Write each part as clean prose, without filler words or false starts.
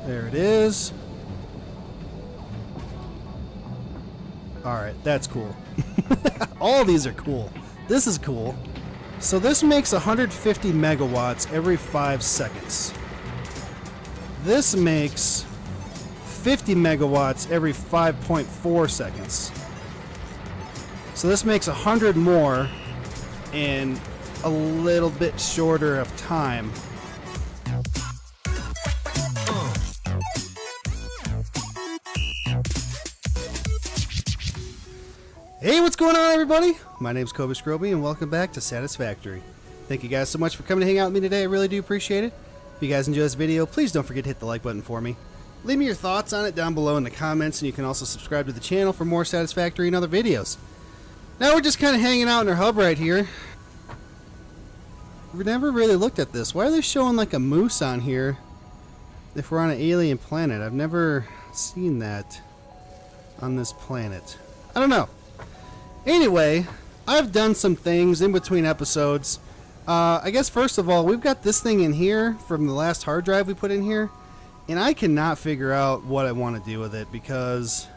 There it is. Alright, that's cool. All these are cool. This is cool. So this makes 150 megawatts every 5 seconds. This makes 50 megawatts every 5.4 seconds. So this makes 100 more in a little bit shorter of time. Hey, what's going on, everybody? My name's Kobe Scroby, and welcome back to Satisfactory. Thank you guys so much for coming to hang out with me today. I really do appreciate it. If you guys enjoy this video, please don't forget to hit the like button for me. Leave me your thoughts on it down below in the comments, and you can also subscribe to the channel for more Satisfactory and other videos. Now we're just kind of hanging out in our hub right here. We've never really looked at this. Why are they showing like a moose on here if we're on an alien planet? I've never seen that on this planet. I don't know. Anyway, I've done some things in between episodes. I guess first of all, we've got this thing in here from the last hard drive we put in here, and I cannot figure out what I want to do with it because,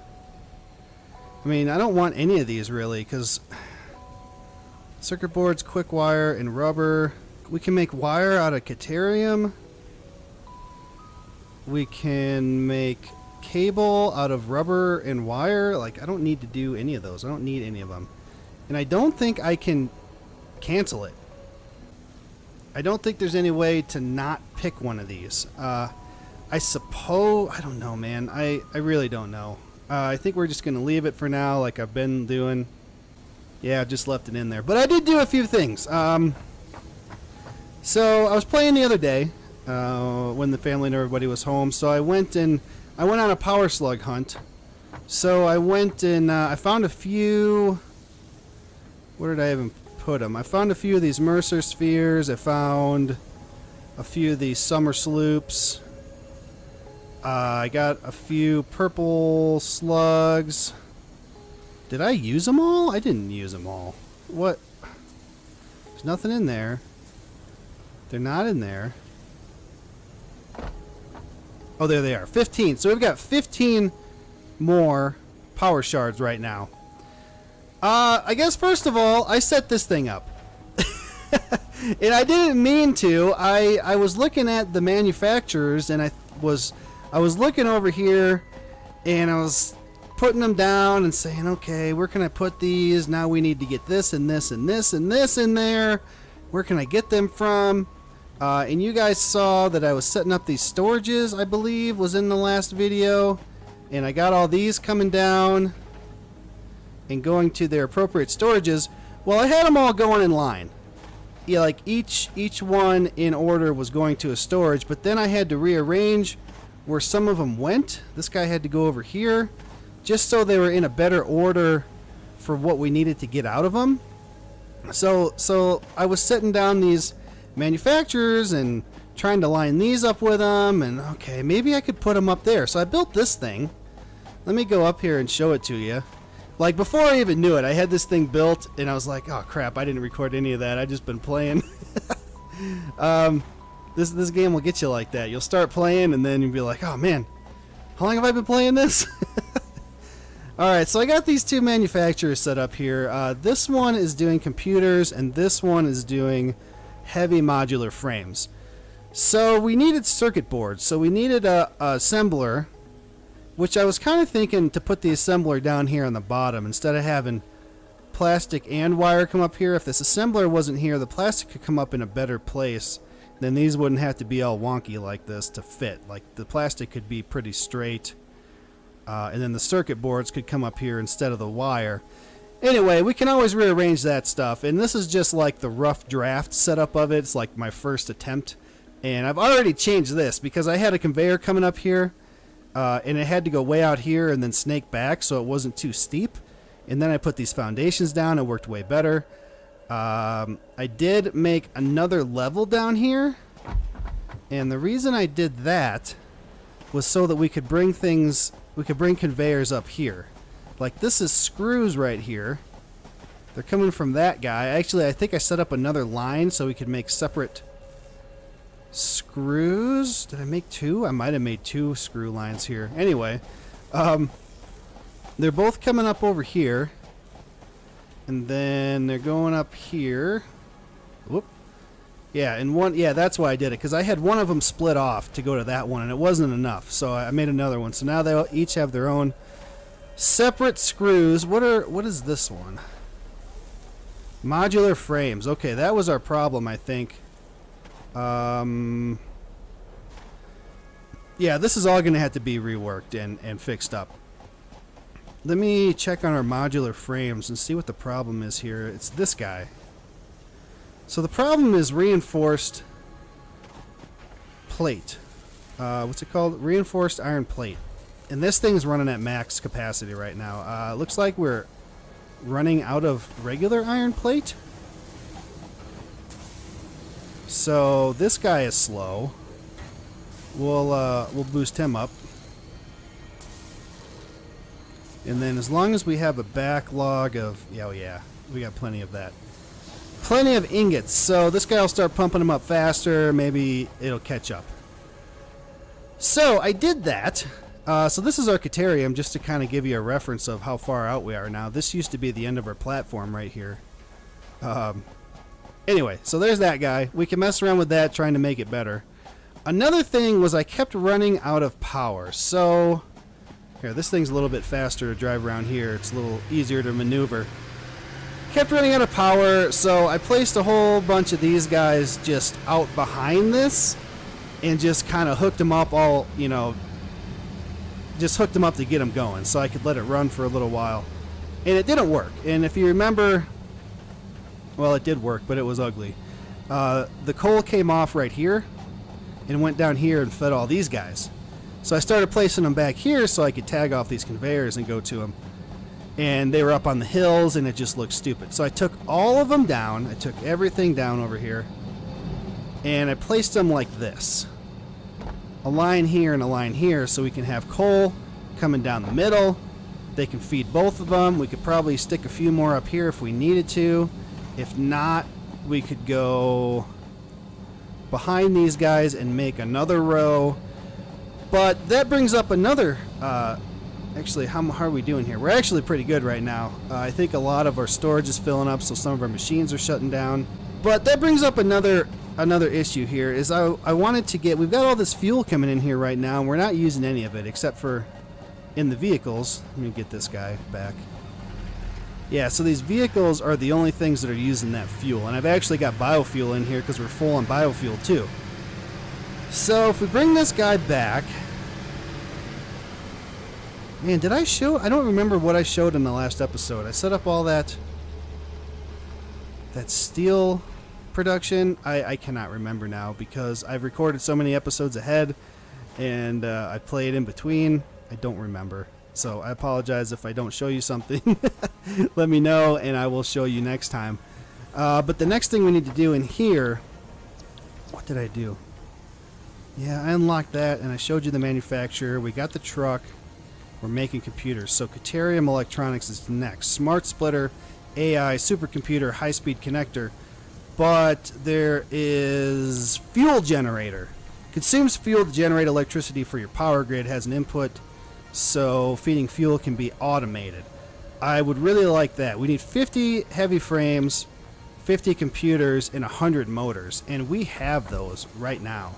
I mean, I don't want any of these really, because circuit boards, quick wire, and rubber. We can make wire out of Caterium. We can make cable out of rubber and wire. Like, I don't need to do any of those. I don't need any of them. And I don't think I can cancel it. I don't think there's any way to not pick one of these. I suppose, I don't know, man. I really don't know. I think we're just going to leave it for now like I've been doing. Yeah, I just left it in there. But I did do a few things. So I was playing the other day when the family and everybody was home. So I went on a power slug hunt. So I went and I found a few. Where did I even put them? I found a few of these Mercer spheres. I found a few of these summer sloops. I got a few purple slugs. Did I use them all? I didn't use them all. What? There's nothing in there. They're not in there. Oh, there they are. 15. So we've got 15 more power shards right now. I guess first of all, I set this thing up. And I didn't mean to. I was looking at the manufacturers, and I was looking over here, and I was putting them down and saying, okay, where can I put these? Now we need to get this and this and this and this in there. Where can I get them from? And you guys saw that I was setting up these storages, I believe, was in the last video. And I got all these coming down and going to their appropriate storages. Well, I had them all going in line. Yeah, like each one in order was going to a storage, but then I had to rearrange where some of them went. This guy had to go over here, just so they were in a better order for what we needed to get out of them. So I was setting down these manufacturers and trying to line these up with them, and okay, maybe I could put them up there. So I built this thing. Let me go up here and show it to you. Like, before I even knew it, I had this thing built, and I was like, oh crap, I didn't record any of that. I just been playing. This game will get you like that. You'll start playing, and then you'll be like, oh man, how long have I been playing this? Alright, so I got these two manufacturers set up here. This one is doing computers, and this one is doing heavy modular frames. So we needed circuit boards. So we needed a assembler, which I was kind of thinking to put the assembler down here on the bottom instead of having plastic and wire come up here. If this assembler wasn't here, the plastic could come up in a better place. Then these wouldn't have to be all wonky like this to fit. Like, the plastic could be pretty straight. And then the circuit boards could come up here instead of the wire. Anyway, we can always rearrange that stuff, and this is just like the rough draft setup of it. It's like my first attempt, and I've already changed this because I had a conveyor coming up here, and it had to go way out here and then snake back so it wasn't too steep. And then I put these foundations down. It worked way better. I did make another level down here, and the reason I did that was so that we could bring conveyors up here. Like, this is screws right here. They're coming from that guy. Actually, I think I set up another line so we could make separate screws. Did I make 2? I might have made 2 screw lines here. Anyway, they're both coming up over here. And then they're going up here. Whoop. Yeah, and one, yeah, that's why I did it, because I had one of them split off to go to that one, and it wasn't enough, so I made another one. So now they each have their own separate screws. What is this one? Modular frames. Okay, that was our problem, I think. Yeah, this is all going to have to be reworked and fixed up. Let me check on our modular frames and see what the problem is here. It's this guy. So the problem is reinforced plate. What's it called? Reinforced iron plate. And this thing's running at max capacity right now. Looks like we're running out of regular iron plate. So this guy is slow. We'll boost him up. And then as long as we have a backlog of... oh yeah, we got plenty of that. Plenty of ingots, so this guy will start pumping them up faster. Maybe it'll catch up. So I did that. So this is our Caterium, just to kind of give you a reference of how far out we are now. This used to be the end of our platform right here. Anyway, so there's that guy. We can mess around with that, trying to make it better. Another thing was I kept running out of power. So here, this thing's a little bit faster to drive around here. It's a little easier to maneuver. Kept running out of power, so I placed a whole bunch of these guys just out behind this and just kind of hooked them up all, you know, just hooked them up to get them going so I could let it run for a little while. And it didn't work. And if you remember, well, it did work, but it was ugly. The coal came off right here and went down here and fed all these guys. So I started placing them back here so I could tag off these conveyors and go to them. And they were up on the hills, and it just looked stupid. So I took all of them down. I took everything down over here, and I placed them like this. A line here and a line here, so we can have coal coming down the middle. They can feed both of them. We could probably stick a few more up here if we needed to. If not, we could go behind these guys and make another row. But that brings up another... actually, how are we doing here? We're actually pretty good right now. I think a lot of our storage is filling up, so some of our machines are shutting down. But that brings up another issue here, is I wanted to get... We've got all this fuel coming in here right now, and we're not using any of it, except for in the vehicles. Let me get this guy back. Yeah, so these vehicles are the only things that are using that fuel. And I've actually got biofuel in here because we're full on biofuel, too. So if we bring this guy back... Man, did I show... I don't remember what I showed in the last episode. I set up all that steel production. I cannot remember now because I've recorded so many episodes ahead and I played in between. I don't remember. So I apologize if I don't show you something. Let me know and I will show you next time. But the next thing we need to do in here... What did I do? Yeah, I unlocked that and I showed you the manufacturer. We got the truck. We're making computers. So Caterium Electronics is next. Smart splitter, AI, supercomputer, high-speed connector. But there is fuel generator. Consumes fuel to generate electricity for your power grid. Has an input, so feeding fuel can be automated. I would really like that. We need 50 heavy frames, 50 computers, and 100 motors. And we have those right now.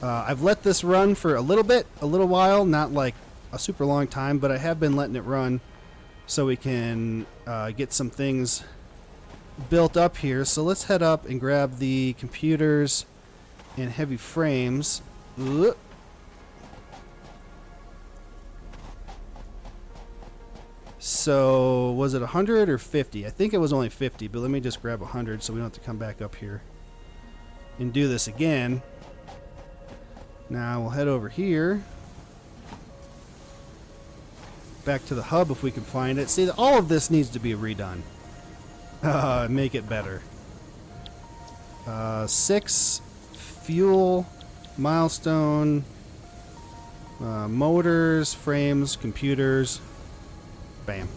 I've let this run for a little while, not like a super long time, but I have been letting it run so we can get some things built up here. So let's head up and grab the computers and heavy frames. So was it 100 or 50? I think it was only 50, but let me just grab 100 so we don't have to come back up here and do this again. Now we'll head over here. Back to the hub if we can find it. See, all of this needs to be redone. Make it better. 6 fuel, milestone, motors, frames, computers. Bam.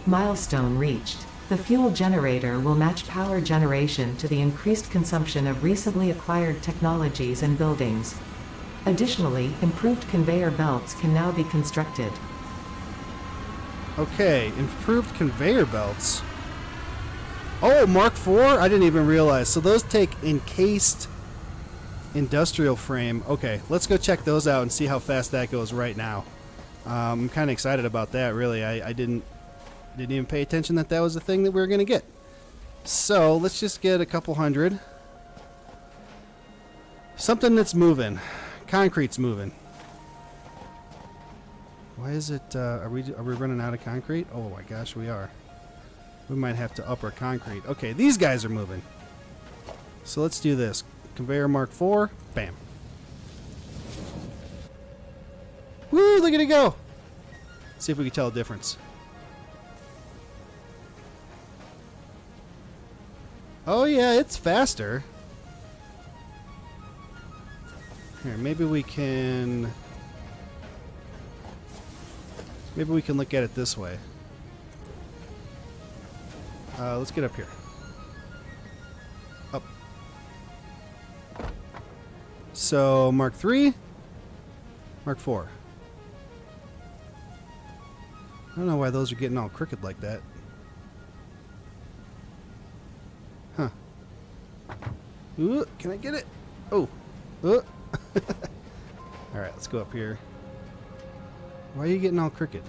Milestone reached. The fuel generator will match power generation to the increased consumption of recently acquired technologies and buildings. Additionally, improved conveyor belts can now be constructed. Okay, improved conveyor belts. Oh, Mark IV? I didn't even realize. So those take encased industrial frame. Okay, let's go check those out and see how fast that goes right now. I'm kind of excited about that, really. I didn't even pay attention that was a thing that we were going to get. So let's just get a couple hundred. Something that's moving. Concrete's moving. Why is it, are we running out of concrete? Oh my gosh, we are. We might have to up our concrete. Okay, these guys are moving. So let's do this. Conveyor Mark IV. Bam. Woo, look at it go. Let's see if we can tell a difference. Oh yeah, it's faster. Here, maybe we can look at it this way. Let's get up here. Up. So, Mark III, Mark IV. I don't know why those are getting all crooked like that. Huh. Ooh, can I get it? Oh. Ooh. Alright, let's go up here. Why are you getting all crooked?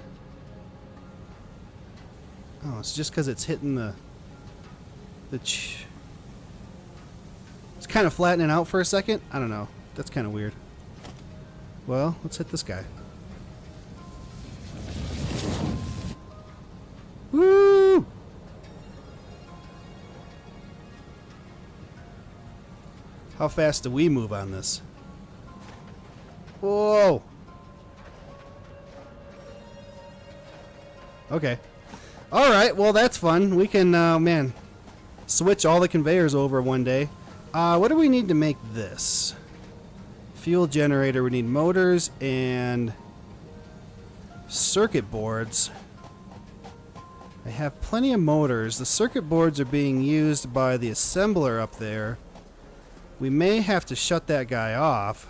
Oh, it's just because it's hitting it's kind of flattening out for a second. I don't know. That's kind of weird. Well, let's hit this guy. Woo! How fast do we move on this? Whoa! Okay. Alright, well that's fun. We can, man, switch all the conveyors over one day. What do we need to make this? Fuel generator. We need motors and circuit boards. I have plenty of motors. The circuit boards are being used by the assembler up there. We may have to shut that guy off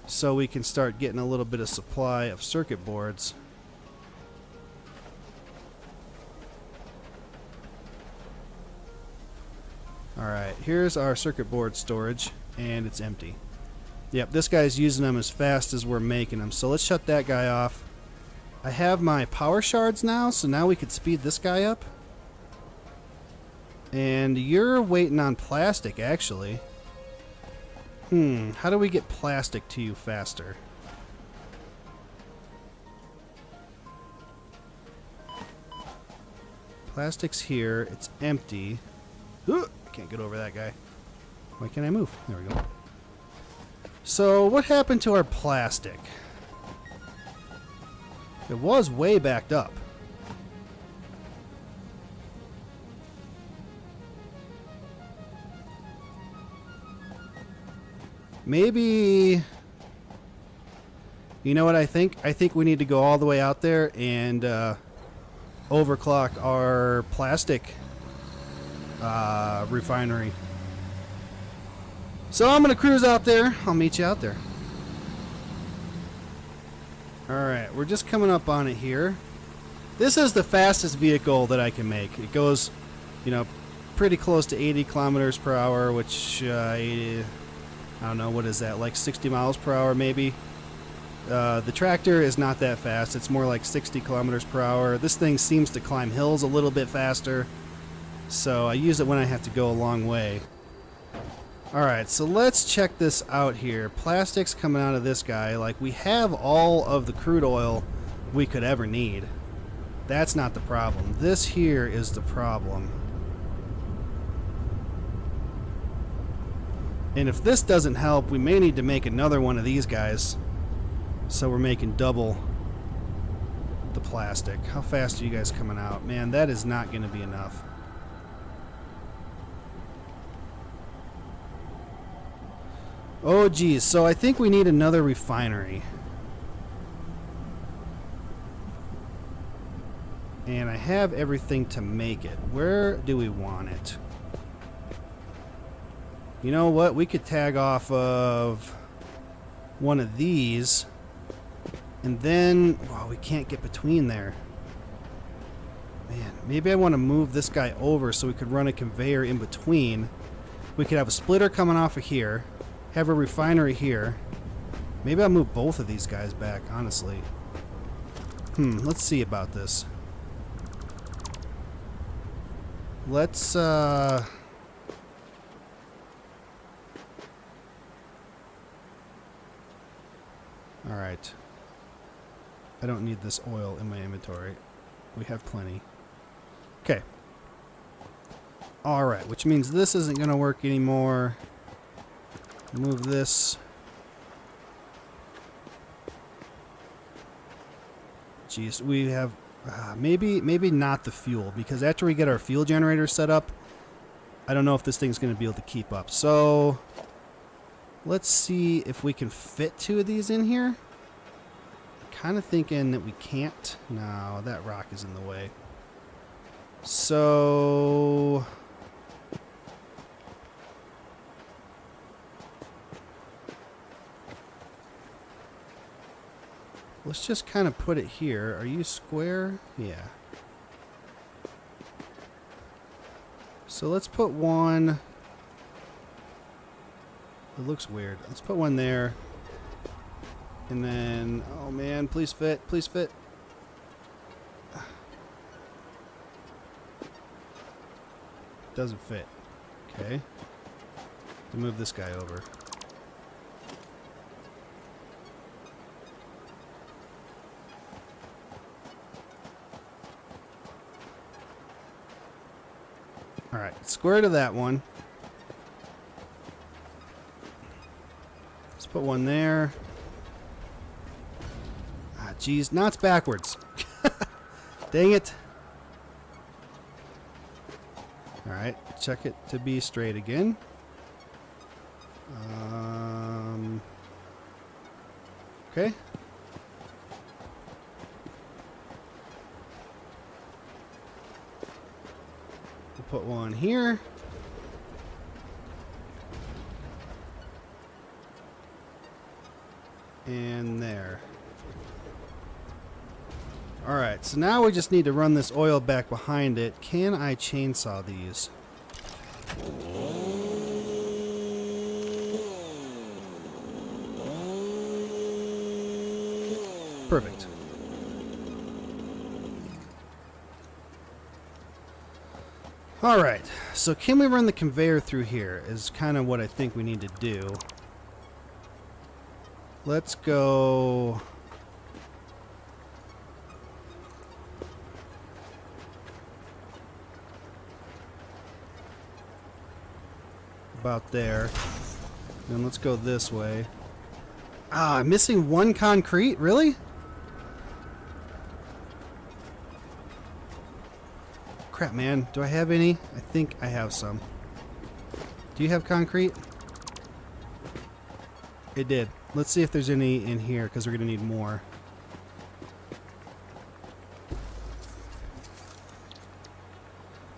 so we can start getting a little bit of supply of circuit boards. Alright, here's our circuit board storage, and it's empty. Yep, this guy's using them as fast as we're making them, so let's shut that guy off. I have my power shards now, so now we could speed this guy up. And you're waiting on plastic, actually. How do we get plastic to you faster? Plastic's here, it's empty. Ooh, I can't get over that guy. Why can't I move? There we go. So, what happened to our plastic? It was way backed up. Maybe... You know what I think? I think we need to go all the way out there and overclock our plastic refinery. So I'm going to cruise out there. I'll meet you out there. Alright, we're just coming up on it here. This is the fastest vehicle that I can make. It goes, you know, pretty close to 80 kilometers per hour, which, I don't know, what is that, like 60 miles per hour maybe? The tractor is not that fast. It's more like 60 kilometers per hour. This thing seems to climb hills a little bit faster, so I use it when I have to go a long way. Alright, so let's check this out here. Plastic's coming out of this guy. Like, we have all of the crude oil we could ever need. That's not the problem. This here is the problem. And if this doesn't help, we may need to make another one of these guys. So we're making double the plastic. How fast are you guys coming out? Man, that is not going to be enough. Oh geez, so I think we need another refinery. And I have everything to make it. Where do we want it? You know what? We could tag off of one of these. And then... well, we can't get between there. Man, maybe I want to move this guy over so we could run a conveyor in between. We could have a splitter coming off of here. Have a refinery here. Maybe I'll move both of these guys back, honestly. Let's see about this. Let's, alright. I don't need this oil in my inventory. We have plenty. Okay. Alright, which means this isn't going to work anymore. Move this. Jeez, we have... maybe not the fuel, because after we get our fuel generator set up, I don't know if this thing's going to be able to keep up. So, let's see if we can fit 2 of these in here. I'm kind of thinking that we can't. No, that rock is in the way. So... let's just kind of put it here. Are you square? Yeah. So let's put one... it looks weird. Let's put one there. And then... oh man, please fit. Please fit. Doesn't fit. Okay. To move this guy over. Alright, square to that one. Let's put one there. Ah, geez, now it's backwards. Dang it. Alright, check it to be straight again. Okay. We'll put one here. And there. Alright, so now we just need to run this oil back behind it. Can I chainsaw these? Perfect. Alright, so can we run the conveyor through here is kind of what I think we need to do. Let's go... about there. Then let's go this way. Ah, I'm missing one concrete? Really? Crap, man. Do I have any? I think I have some. Do you have concrete? It did. Let's see if there's any in here, because we're going to need more.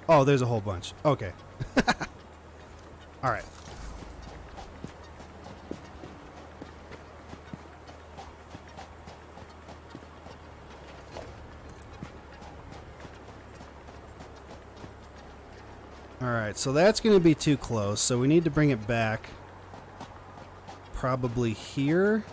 Oh, there's a whole bunch. Okay. Alright. Alright, so that's going to be too close, so we need to bring it back. Probably here.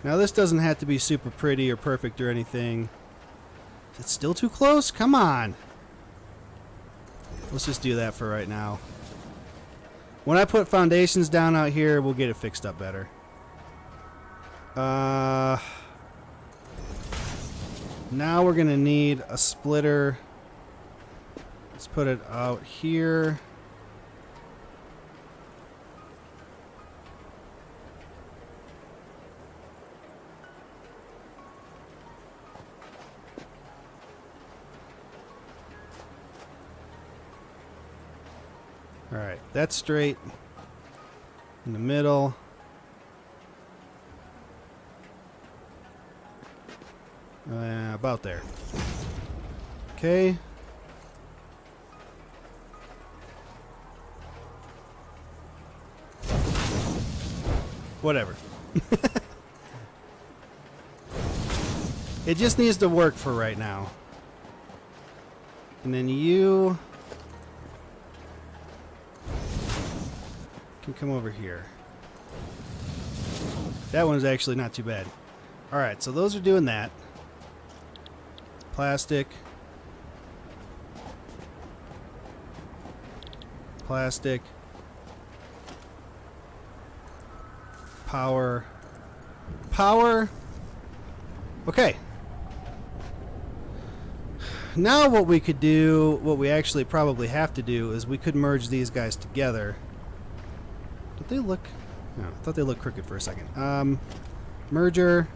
Now this doesn't have to be super pretty or perfect or anything. Is it still too close? Come on! Let's just do that for right now. When I put foundations down out here, we'll get it fixed up better. Now we're gonna need a splitter. Let's put it out here. Alright, that's straight. In the middle. About there. Okay. Whatever. It just needs to work for right now. And then you can come over here. That one's actually not too bad. Alright, so those are doing that. Plastic. Plastic. Power. Power. Okay. Now what we could do, what we actually probably have to do, is we could merge these guys together. Did they look... No, I thought they looked crooked for a second. Merger.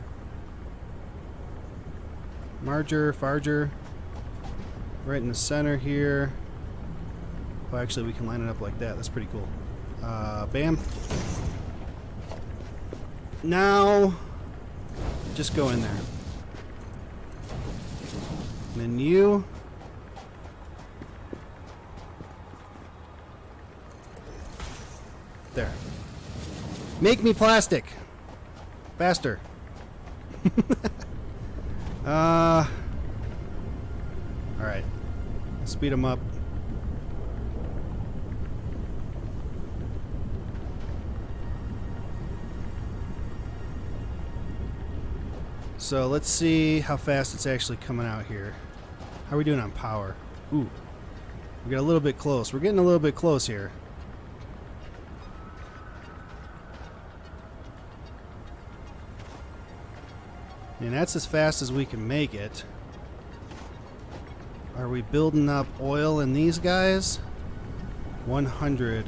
Marger, farger. Right in the center here. Oh, actually we can line it up like that. That's pretty cool. Bam. Now, just go in there. And then you. There. Make me plastic. Faster. Alright. Speed them up. So let's see how fast it's actually coming out here. How are we doing on power? Ooh. We got a little bit close. We're getting a little bit close here. And that's as fast as we can make it. Are we building up oil in these guys? 100.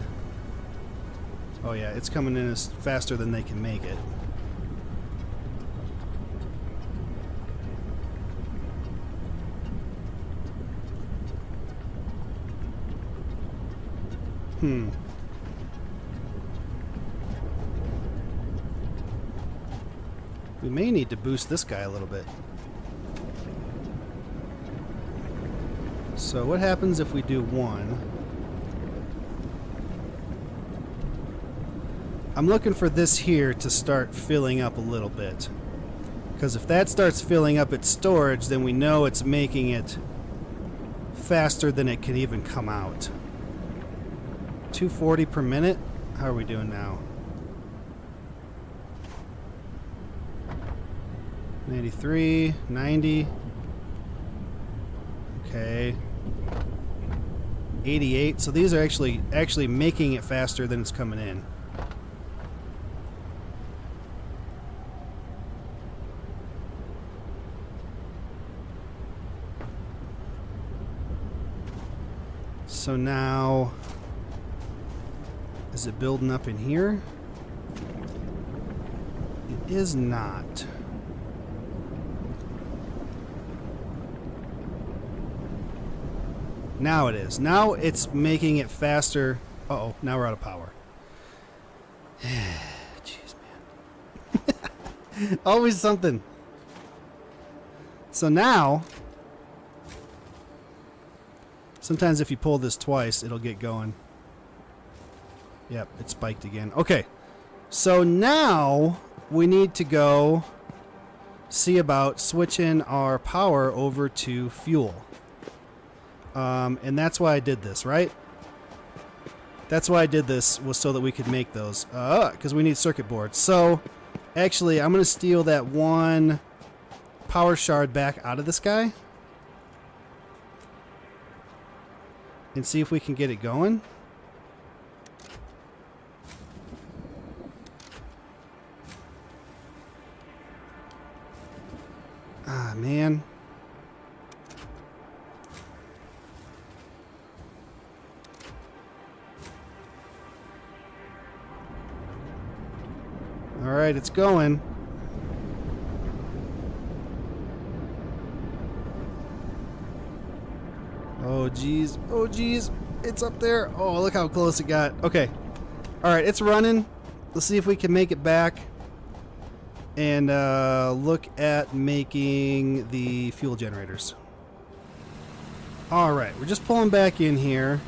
Oh yeah, it's coming in as faster than they can make it. We may need to boost this guy a little bit. So what happens if we do one? I'm looking for this here to start filling up a little bit. Because if that starts filling up its storage, then we know it's making it faster than it can even come out. 240 per minute? How are we doing now? 93, 90. Okay. 88. So these are actually making it faster than it's coming in. So now, is it building up in here? It is not. Now it is. Now it's making it faster. Uh-oh, now we're out of power. Jeez, man. Always something. So now, sometimes if you pull this twice, it'll get going. Yep, it spiked again. Okay, so now we need to go see about switching our power over to fuel. And that's why I did this, right? That's why I did this, was so that we could make those. Because we need circuit boards. So, actually, I'm going to steal that one power shard back out of this guy. And see if we can get it going. Ah, man. Alright, it's going. Oh, geez. Oh, geez. It's up there. Oh, look how close it got. Okay. All right, it's running. Let's see if we can make it back. And look at making the fuel generators. All right, we're just pulling back in here.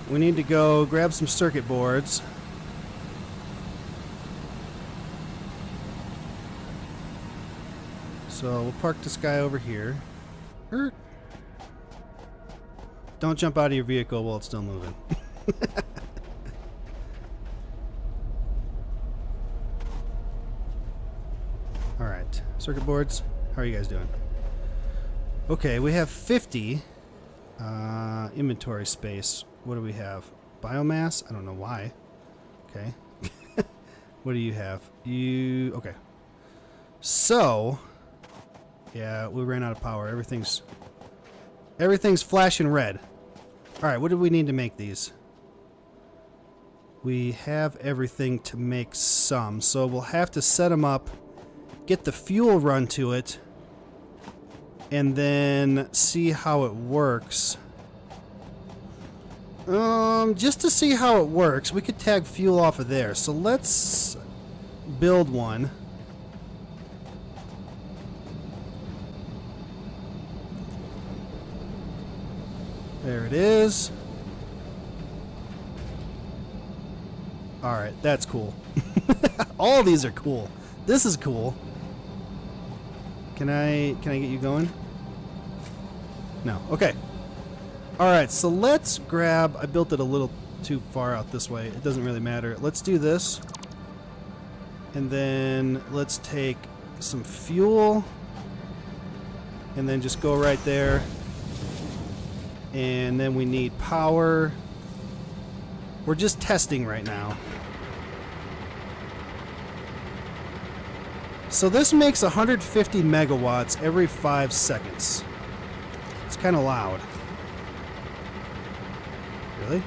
We need to go grab some circuit boards. So we'll park this guy over here. Don't jump out of your vehicle while it's still moving. Alright, circuit boards, how are you guys doing? Okay, we have 50 inventory space. What do we have? Biomass? I don't know why. Okay. What do you have? Okay. So, yeah, we ran out of power. Everything's flashing red. Alright, what do we need to make these? We have everything to make some, so we'll have to set them up, get the fuel run to it, and then see how it works. Just to see how it works, we could tag fuel off of there. So let's build one. There it is. Alright, that's cool. All these are cool. This is cool. Can I get you going? No. Okay. Alright, so let's grab... I built it a little too far out this way. It doesn't really matter. Let's do this. And then let's take some fuel. And then just go right there. And then we need power. We're just testing right now. So this makes 150 megawatts every 5 seconds. It's kind of loud. Really?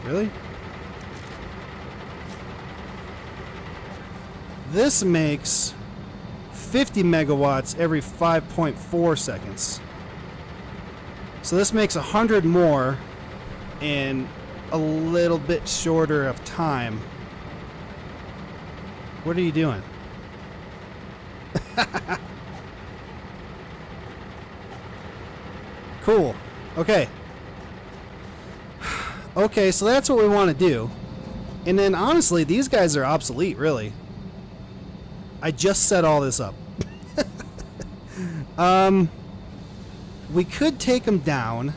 Really? This makes 50 megawatts every 5.4 seconds. So this makes 100 more in a little bit shorter of time. What are you doing? Cool. Okay. Okay, so that's what we want to do. And then honestly, these guys are obsolete, really. I just set all this up. We could take them down,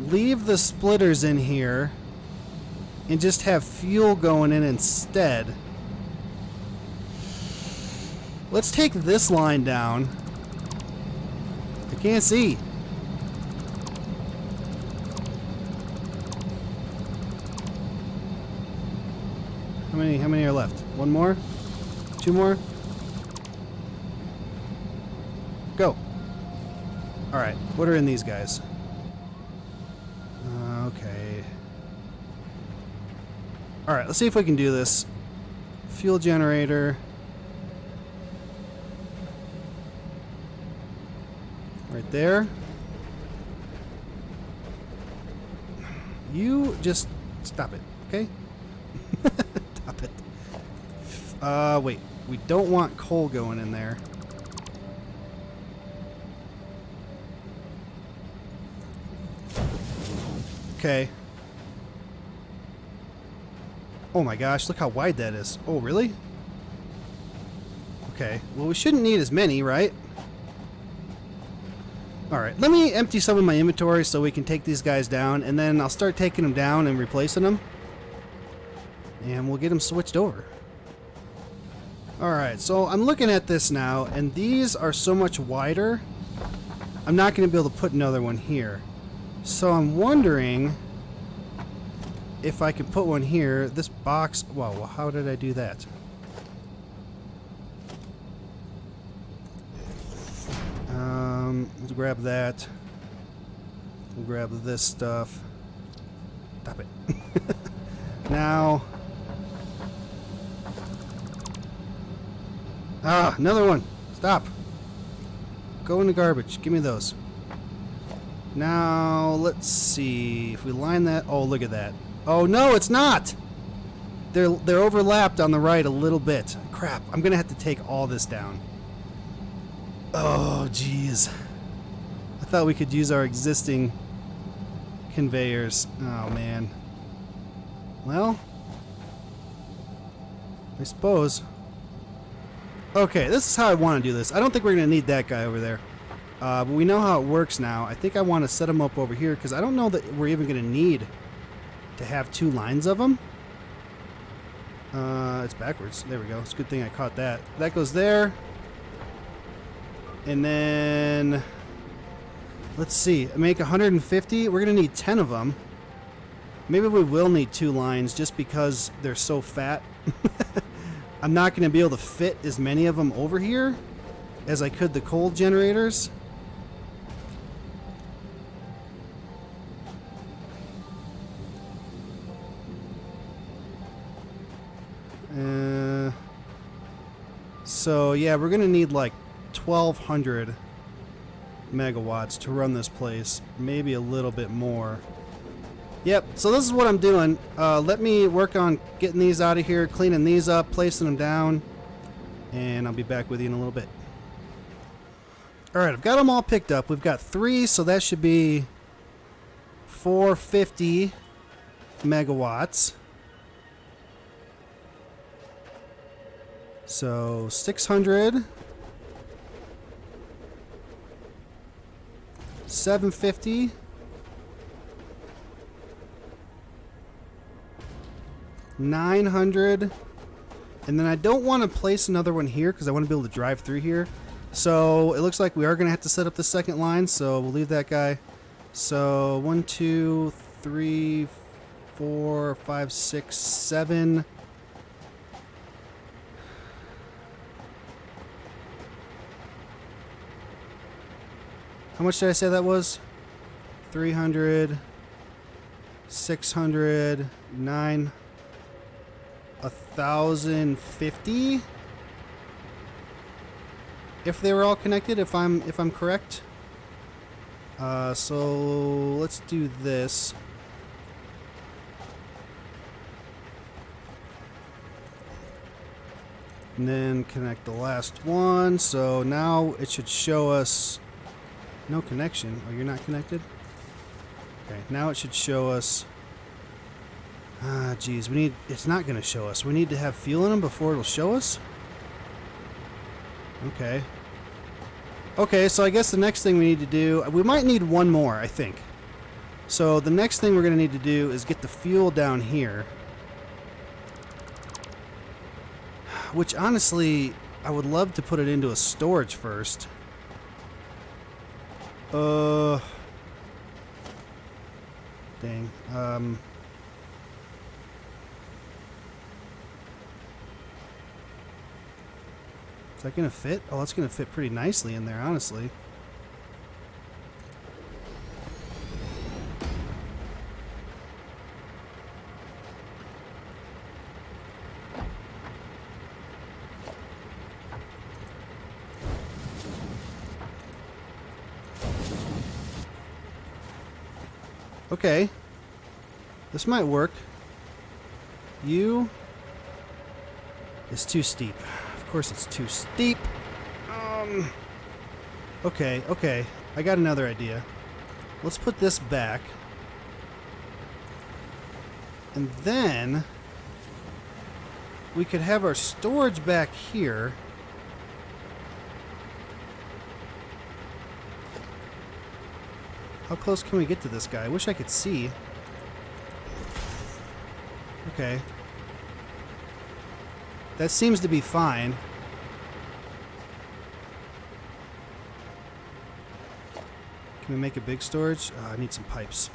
leave the splitters in here, and just have fuel going in instead. Let's take this line down. I can't see. How many are left? One more? Two more? Go. Alright, what are in these guys? Okay. Alright, let's see if we can do this. Fuel generator. Right there. You just stop it, okay? Stop it. Wait. We don't want coal going in there. Okay. Oh my gosh, look how wide that is. Oh, really? Okay. Well, we shouldn't need as many, right? Alright, let me empty some of my inventory so we can take these guys down, and then I'll start taking them down and replacing them. And we'll get them switched over. Alright, so I'm looking at this now, and these are so much wider, I'm not going to be able to put another one here. So I'm wondering if I can put one here. This box... Whoa, how did I do that? Let's grab that. We'll grab this stuff. Stop it. Now... Ah, another one. Stop. Go in the garbage. Give me those. Now, let's see. If we line that... Oh, look at that. Oh, no, it's not! They're overlapped on the right a little bit. Crap, I'm going to have to take all this down. Oh, jeez. I thought we could use our existing conveyors. Oh, man. Well, I suppose. Okay, this is how I want to do this. I don't think we're going to need that guy over there. But we know how it works now. I think I want to set them up over here because I don't know that we're even going to need to have 2 lines of them. It's backwards. There we go. It's a good thing I caught that. That goes there. And then, let's see. Make 150. We're going to need 10 of them. Maybe we will need 2 lines just because they're so fat. I'm not going to be able to fit as many of them over here as I could the coal generators. So yeah, we're gonna need like 1,200 megawatts to run this place, maybe a little bit more. Yep, so this is what I'm doing. Let me work on getting these out of here, cleaning these up, placing them down, and I'll be back with you in a little bit. Alright, I've got them all picked up. We've got 3, so that should be 450 megawatts. So 600, 750, 900, and then I don't want to place another one here because I want to be able to drive through here. So it looks like we are going to have to set up the second line, so we'll leave that guy. So 1, 2, 3, 4, 5, 6, 7. How much did I say that was? 300, 600, 9, 1,050. If they were all connected, if I'm correct. So let's do this. And then connect the last one. So now it should show us no connection. Oh, you're not connected? Okay, now it should show us. Ah, geez, it's not going to show us. We need to have fuel in them before it'll show us? Okay. Okay, so I guess the next thing we need to do, we might need one more, I think. So the next thing we're going to need to do is get the fuel down here. Which, honestly, I would love to put it into a storage first. Dang. Is that going to fit? Oh, it's going to fit pretty nicely in there, honestly. Okay. This might work. It's too steep. Of course it's too steep. Okay, okay. I got another idea. Let's put this back. And then we could have our storage back here. How close can we get to this guy? I wish I could see. Okay. That seems to be fine. Can we make a big storage? I need some pipes.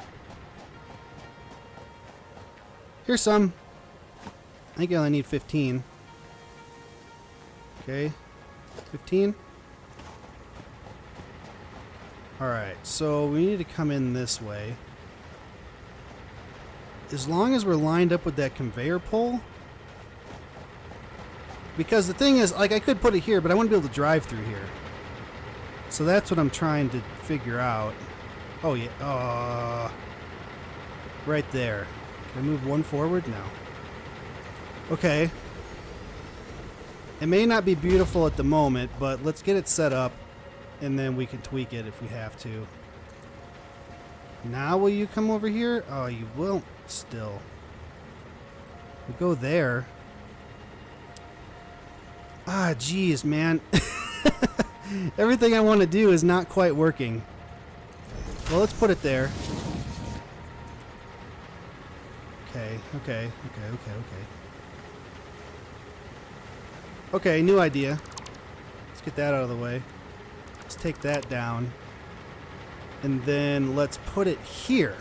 Here's some. I think I only need 15. Okay. 15. Alright, so we need to come in this way. As long as we're lined up with that conveyor pole. Because the thing is, like, I could put it here, but I want to be able to drive through here. So that's what I'm trying to figure out. Oh, yeah. Right there. Can I move one forward? No. Okay. It may not be beautiful at the moment, but let's get it set up, and then we can tweak it if we have to. Now will you come over here? Oh, you will still. We go there. Ah, geez, man. Everything I want to do is not quite working. Well, let's put it there. Okay. Okay, new idea. Let's get that out of the way. Let's take that down. And then let's put it here.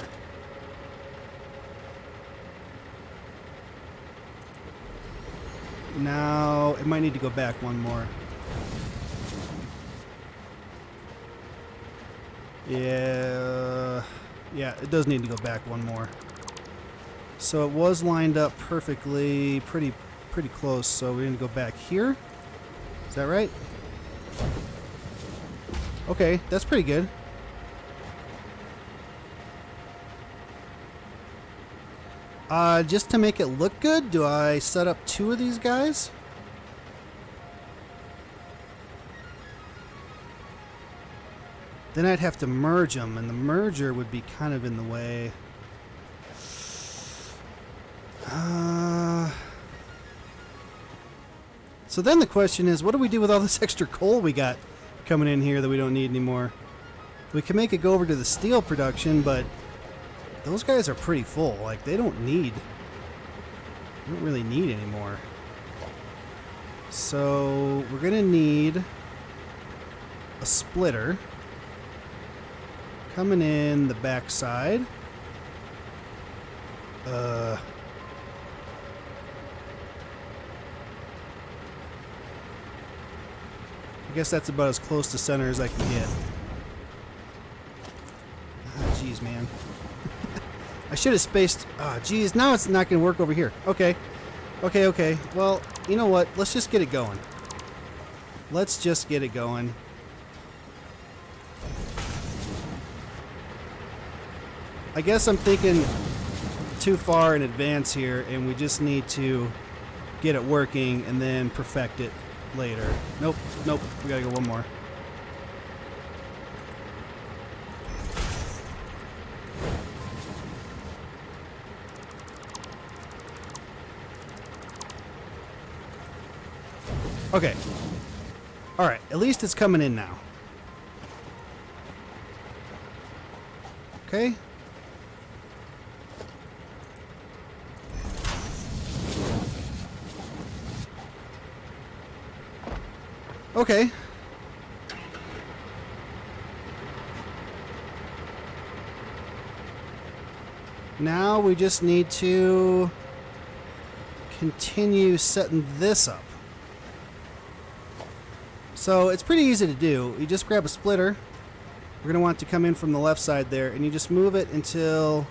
Now, it might need to go back one more. Yeah, it does need to go back one more. So it was lined up perfectly, pretty close. So we're gonna go back here. Is that right? Okay, that's pretty good. Just to make it look good, do I set up 2 of these guys? Then I'd have to merge them, and the merger would be kind of in the way. So then the question is, what do we do with all this extra coal we got coming in here that we don't need anymore? We can make it go over to the steel production, but those guys are pretty full. Like, they don't really need anymore. So we're gonna need a splitter coming in the back side. I guess that's about as close to center as I can get. Ah, jeez, man. I should have spaced. Ah, jeez. Now it's not going to work over here. Okay. Well, you know what? Let's just get it going. I guess I'm thinking too far in advance here, and we just need to get it working and then perfect it later. Nope. We gotta go one more. Okay. Alright, at least it's coming in now. Okay. Okay. Now we just need to continue setting this up. So it's pretty easy to do. You just grab a splitter. We're going to want it to come in from the left side there, and you just move it until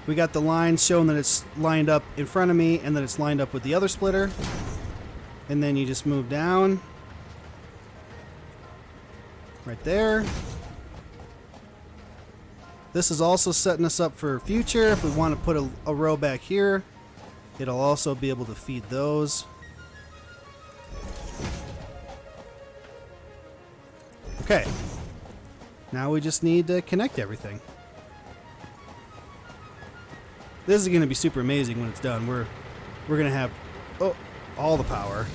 we got the line showing that it's lined up in front of me and that it's lined up with the other splitter. And then you just move down. Right there. This is also setting us up for future. If we want to put a row back here, it'll also be able to feed those. Okay. Now we just need to connect everything. This is going to be super amazing when it's done. We're going to have all the power.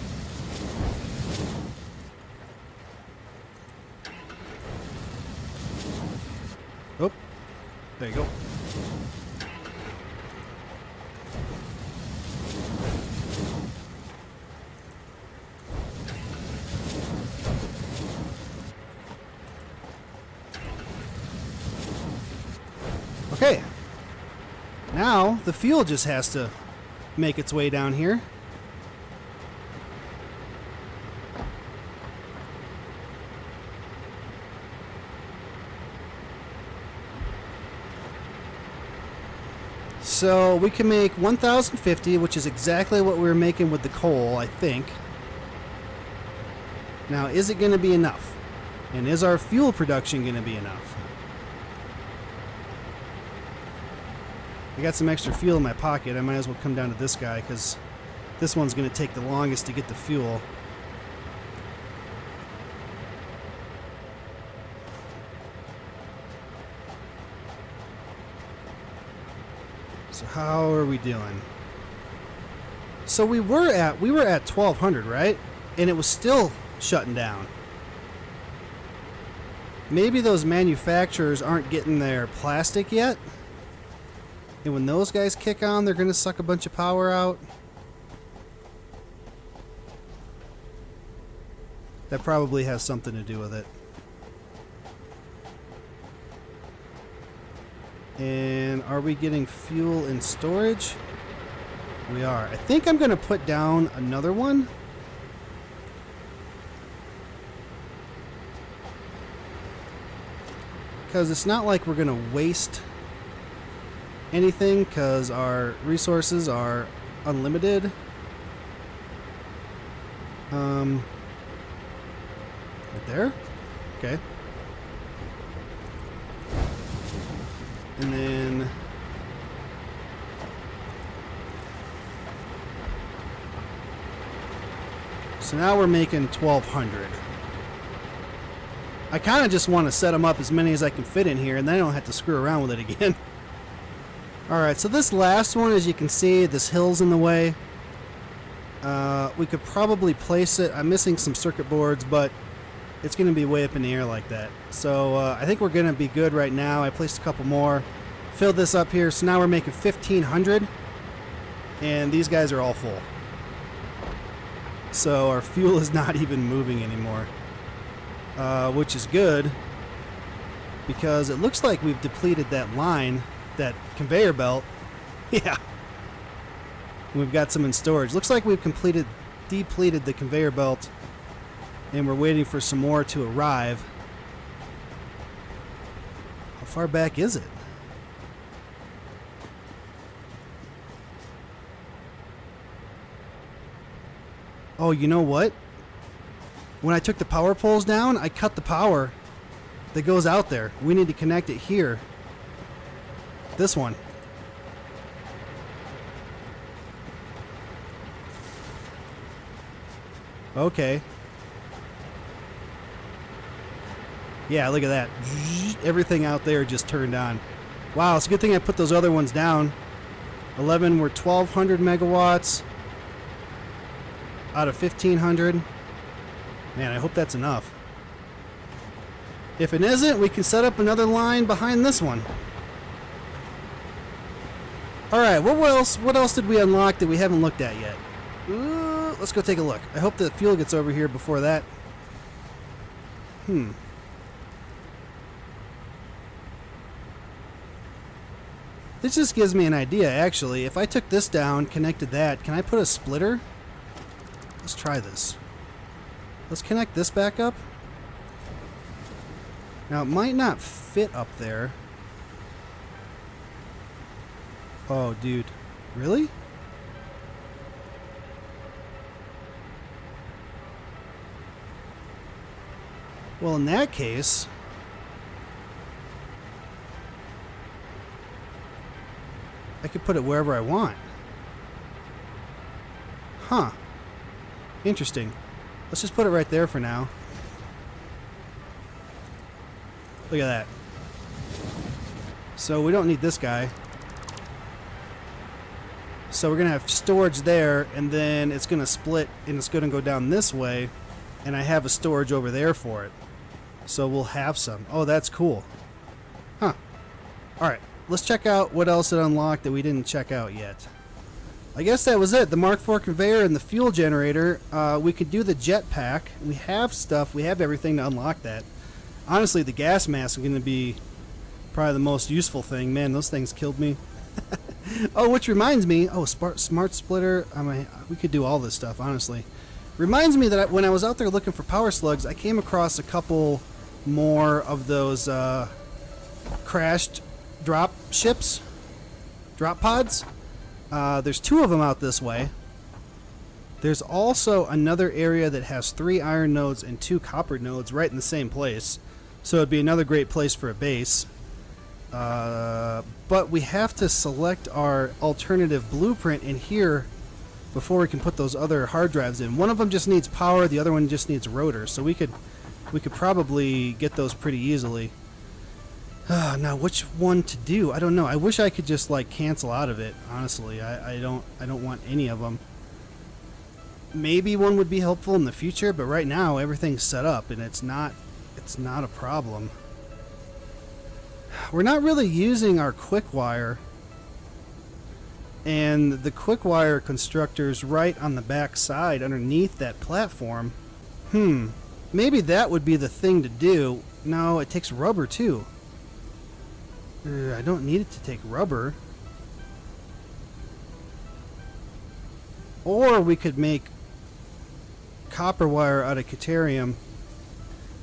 Oh, there you go. Okay. Now the fuel just has to make its way down here. So we can make 1,050, which is exactly what we were making with the coal, I think. Now, is it going to be enough? And is our fuel production going to be enough? I got some extra fuel in my pocket. I might as well come down to this guy because this one's going to take the longest to get the fuel. So how are we doing? So we were at 1200, right? And it was still shutting down. Maybe those manufacturers aren't getting their plastic yet. And when those guys kick on, they're going to suck a bunch of power out. That probably has something to do with it. And are we getting fuel in storage? We are. I think I'm going to put down another one. Because it's not like we're going to waste anything because our resources are unlimited. Right there? Okay. And then so now we're making 1200. I kind of just want to set them up as many as I can fit in here, and then I don't have to screw around with it again. Alright, so this last one, as you can see, this hill's in the way. We could probably place it. I'm missing some circuit boards, but it's going to be way up in the air like that. So I think we're going to be good right now. I placed a couple more. Filled this up here, so now we're making 1500. And these guys are all full. So our fuel is not even moving anymore. Which is good, because it looks like we've depleted that line, that conveyor belt. Yeah. We've got some in storage. Looks like we've depleted the conveyor belt, and we're waiting for some more to arrive. How far back is it? Oh, you know what? When I took the power poles down, I cut the power that goes out there. We need to connect it here. This one. Okay. Yeah, look at that. Everything out there just turned on. Wow, it's a good thing I put those other ones down. 11 were 1200 megawatts out of 1500. Man, I hope that's enough. If it isn't, we can set up another line behind this one. Alright, what else did we unlock that we haven't looked at yet? Ooh, let's go take a look. I hope the fuel gets over here before that. This just gives me an idea, actually. If I took this down, connected that, can I put a splitter? Let's try this. Let's connect this back up. Now, it might not fit up there. Oh, dude. Really? Well, in that case, I could put it wherever I want. Huh. Interesting. Let's just put it right there for now. Look at that. So we don't need this guy. So we're going to have storage there, and then it's going to split, and it's going to go down this way, and I have a storage over there for it. So we'll have some. Oh, that's cool. Huh. Alright, let's check out what else it unlocked that we didn't check out yet. I guess that was it. The Mark IV conveyor and the fuel generator. We could do the jetpack. We have stuff. We have everything to unlock that. Honestly, the gas mask is going to be probably the most useful thing. Man, those things killed me. Oh, which reminds me. Oh, smart splitter. I mean, we could do all this stuff, honestly. Reminds me that when I was out there looking for power slugs, I came across a couple more of those crashed drop ships. Drop pods. There's 2 of them out this way. There's also another area that has 3 iron nodes and 2 copper nodes right in the same place. So it'd be another great place for a base. But we have to select our alternative blueprint in here before we can put those other hard drives in. One of them just needs power, the other one just needs rotors. So we could probably get those pretty easily. Now which one to do? I don't know. I wish I could just like cancel out of it. Honestly, I don't want any of them. Maybe one would be helpful in the future, but right now everything's set up and it's not a problem. We're not really using our quick wire, and the quick wire constructor's right on the back side underneath that platform. Maybe that would be the thing to do. No, it takes rubber too. I don't need it to take rubber. Or we could make copper wire out of Caterium,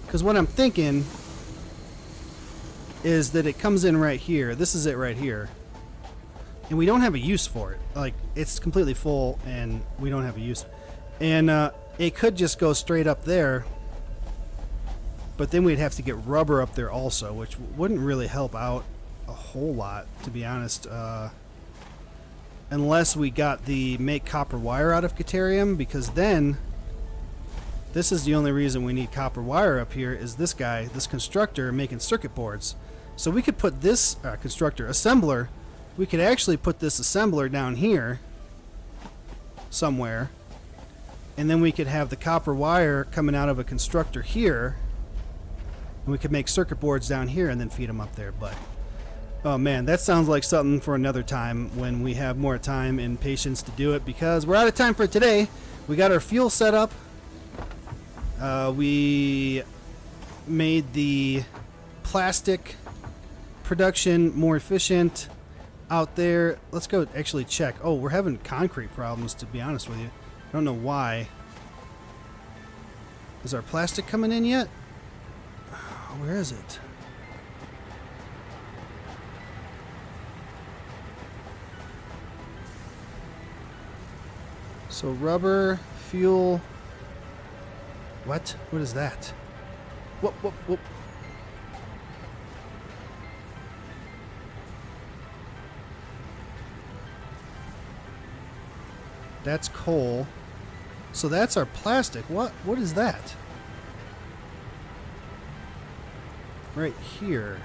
because what I'm thinking is that it comes in right here. This is it right here, and we don't have a use for it. Like, it's completely full and we don't have a use, and it could just go straight up there, but then we'd have to get rubber up there also, which wouldn't really help out a whole lot, to be honest, unless we got the make copper wire out of Caterium, because then this is the only reason we need copper wire up here, is this guy, this constructor, making circuit boards. So we could put this constructor, assembler, we could actually put this assembler down here somewhere, and then we could have the copper wire coming out of a constructor here, and we could make circuit boards down here and then feed them up there. But oh man, that sounds like something for another time when we have more time and patience to do it, because we're out of time for today. We got our fuel set up. We made the plastic production more efficient out there. Let's go actually check. Oh, we're having concrete problems, to be honest with you. I don't know why. Is our plastic coming in yet? Where is it? So rubber, fuel. What? What is that? Whoop, whoop, whoop. That's coal. So that's our plastic. What is that? Right here.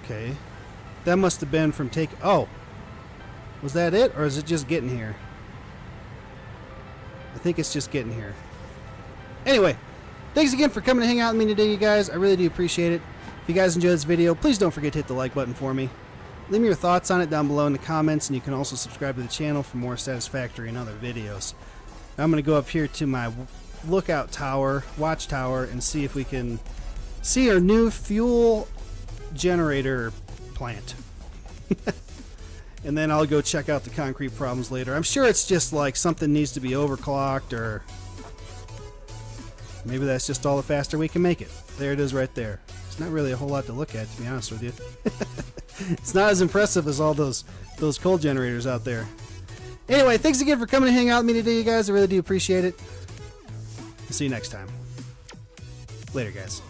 Okay. That must have been from take. Oh. Was that it, or is it just getting here? I think it's just getting here. Anyway, thanks again for coming to hang out with me today, you guys. I really do appreciate it. If you guys enjoyed this video, please don't forget to hit the like button for me. Leave me your thoughts on it down below in the comments, and you can also subscribe to the channel for more Satisfactory and other videos. Now I'm going to go up here to my lookout tower, watchtower, and see if we can see our new fuel generator plant. And then I'll go check out the concrete problems later. I'm sure it's just like something needs to be overclocked, or maybe that's just all the faster we can make it. There it is right there. It's not really a whole lot to look at, to be honest with you. It's not as impressive as all those coal generators out there. Anyway, thanks again for coming to hang out with me today, you guys. I really do appreciate it. I'll see you next time. Later, guys.